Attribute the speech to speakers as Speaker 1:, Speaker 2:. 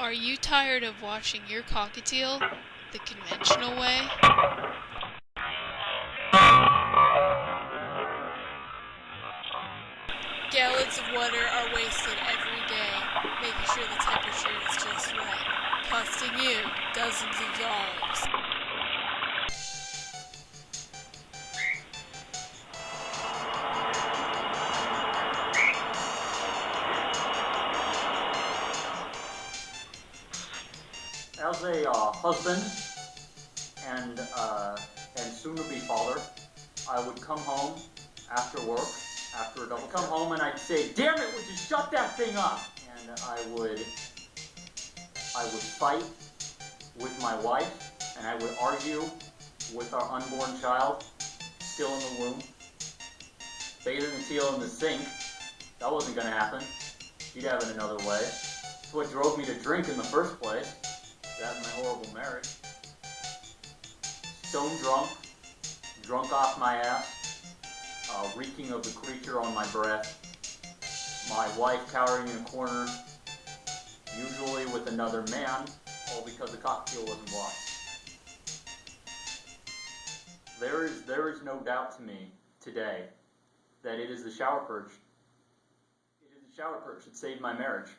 Speaker 1: Are you tired of watching your cockatiel the conventional way? Gallons of water are wasted every day, making sure the temperature is just right, costing you dozens of dollars.
Speaker 2: As a husband and soon-to-be father, I would come home after work, after a double come home, and I'd say, "Damn it, would you shut that thing up?" And I would fight with my wife, and I would argue with our unborn child still in the womb. Bathing the teal in the sink, that wasn't going to happen. She'd have it another way. It's what drove me to drink in the first place. That and my horrible marriage. Stone drunk, drunk off my ass, reeking of the creature on my breath. My wife cowering in a corner, usually with another man, all because the cockatiel wasn't washed. There is no doubt to me today that it is the shower perch. It is the shower perch that saved my marriage.